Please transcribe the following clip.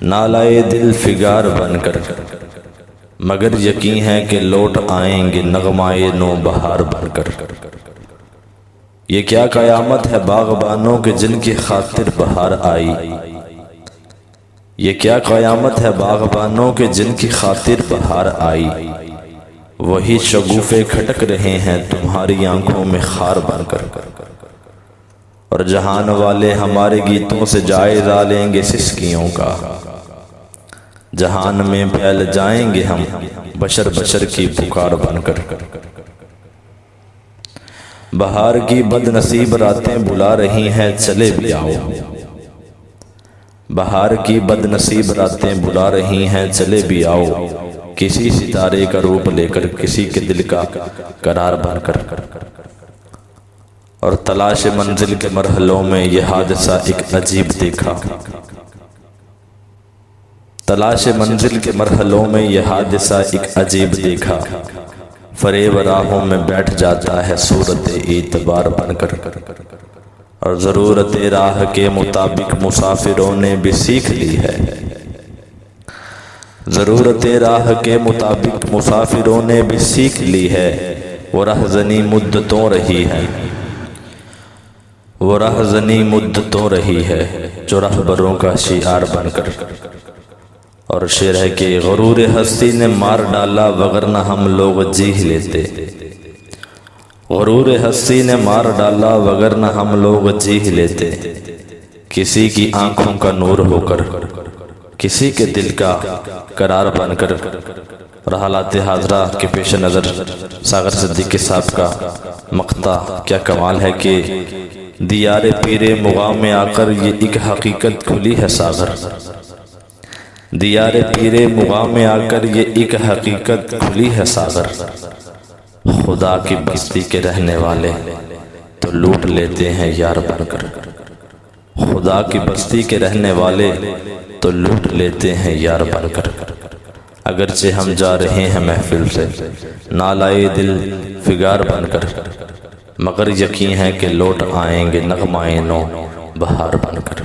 نالائے دل فگار بن کر، مگر یقین ہے کہ لوٹ آئیں گے نغمائے نو بہار بن کر۔ یہ کیا قیامت ہے باغبانوں کے جن کی خاطر بہار آئی، یہ کیا قیامت ہے باغبانوں کے جن کی خاطر بہار آئی، وہی شگوفے کھٹک رہے ہیں تمہاری آنکھوں میں خار بن کر۔ اور جہان والے ہمارے گیتوں سے جائزہ لیں گے سسکیوں کا، جہان میں پھیل جائیں گے ہم بشر بشر کی پکار بن کر۔ بہار کی بد نصیب راتیں بلا رہی ہیں چلے بھی آؤ، بہار کی بد نصیب راتیں بلا رہی ہیں چلے بھی آؤ، کسی ستارے کا روپ لے کر کسی کے دل کا قرار بن کر۔ اور تلاش منزل کے مرحلوں میں یہ حادثہ ایک عجیب دیکھا، تلاش منزل کے مرحلوں میں یہ حادثہ ایک عجیب دیکھا، فریب راہوں میں بیٹھ جاتا ہے صورت اعتبار بن کر۔ اور ضرورت راہ کے مطابق مسافروں نے بھی سیکھ لی ہے، ضرورت راہ کے مطابق مسافروں نے بھی سیکھ لی ہے، وہ رہزنی مدتوں رہی ہے، وہ رہزنی مدتوں رہی ہے جو رہبروں کا شعار بن کر۔ اور شعر ہے کہ غرور ہستی نے مار ڈالا وگرنہ ہم لوگ جی ہی لیتے، غرور ہستی نے مار ڈالا وگرنہ ہم لوگ جی ہی لیتے، کسی کی آنکھوں کا نور ہو کر کسی کے دل کا قرار بن کر۔ اور حالات حاضرہ کے پیش نظر ساغر صدیقی صاحب کا مقطع کیا کمال ہے کہ دیار پیر مغاں میں آ کر یہ ایک حقیقت کھلی ہے ساغر، دیار پیر مغاں میں آ کر یہ ایک حقیقت کھلی ہے ساغر، خدا کی بستی کے رہنے والے تو لوٹ لیتے ہیں یار بن کر، خدا کی بستی کے رہنے والے تو لوٹ لیتے ہیں یار بن کر۔ اگرچہ ہم جا رہے ہیں محفل سے نالائے دل فگار بن کر، مگر یقین ہے کہ لوٹ آئیں گے نغمائے نو بہار بن کر۔